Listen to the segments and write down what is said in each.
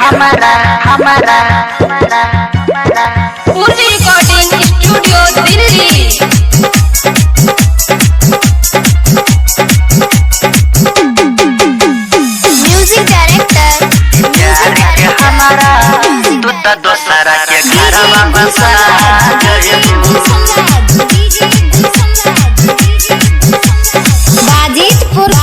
हमारा पूर्वी recording studio Delhi. Music director हमारा तू तो दोसरा के घरवा बसा बाजितपुर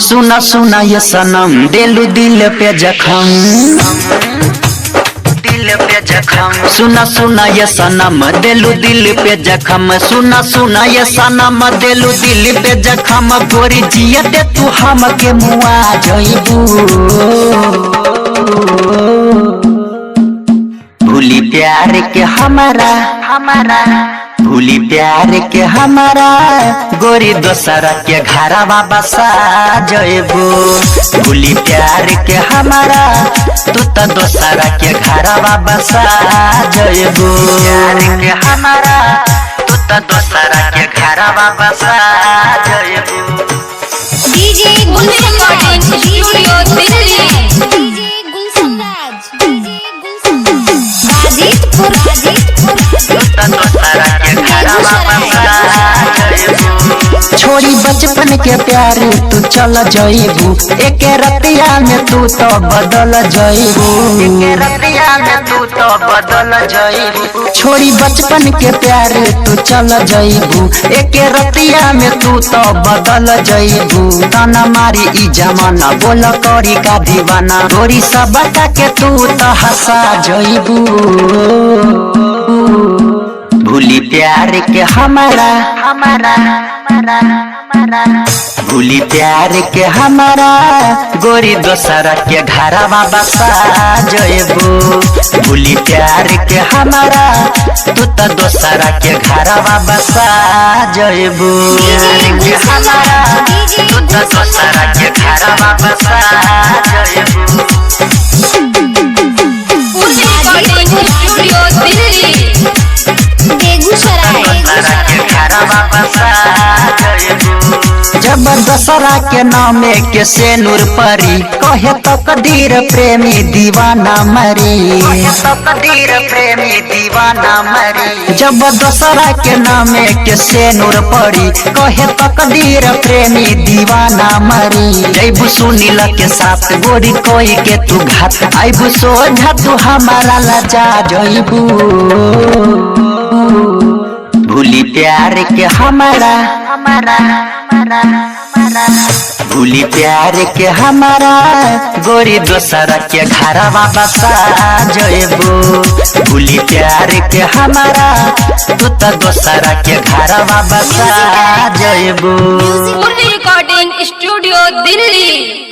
सुना सुना ये सनम दिलु दिल पे जखम सुना सुना ये सनम दिलु दिल पे जखम सुना सुना ये सनम दिलु दिल पे जखम गोरी जिया दे तू हम के मुआ जइबू भूली प्यार के हमारा भूली प्यार के हमारा गोरी दोसरा के घरवा बसा जइबू भूली प्यार के हमारा तू तो दोसरा के घरवा बसा जइबू प्यार के हमारा तू तो दोसरा के घरवा बसा जइबू डीजे पूर्वी रिकॉर्डिंग स्टूडियो दिल्ली। बाजितपुर छोड़ी बचपन के प्यार तू चल जइबू एक रतिया में तू तो बदल जइबू छोड़ी बचपन के प्यार तू चल जइबू एक रतिया में तू तो बदल जइबू ताना मारी ई जमाना बोल करी का दीवाना गोरी सब के तू तो हंसा जइबू भूली प्यार के हमारा भूली प्यार के हमारा गोरी दोसरा के घरवा बसा जइबू भूली प्यार के हमारा तू तो दोसरा के घरवा बसा जइबू के हमारा तू तो दोसरा के घरवा बसा जइबू पूर्वी रिकॉर्डिंग स्टूडियो दिल्ली। जब दशहरा के नामे के सेनुर परी कहे तो कदीर प्रेमी दीवाना मरी जब दशहरा के नामे के सेनुर परी कहे तो कदीर प्रेमी दीवाना मरी जैबू सुनील के साथ गोरी कोई के तू घात आईबू सोझा तू हमारा लजा जइबू भूली प्यार के हमारा भूली प्यार के हमारा गोरी दोसरा के घरवा बसा जइबू भूली प्यार के हमारा तू तो दोसरा के घरवा बसा जइबू पूर्वी रिकॉर्डिंग स्टूडियो दिल्ली।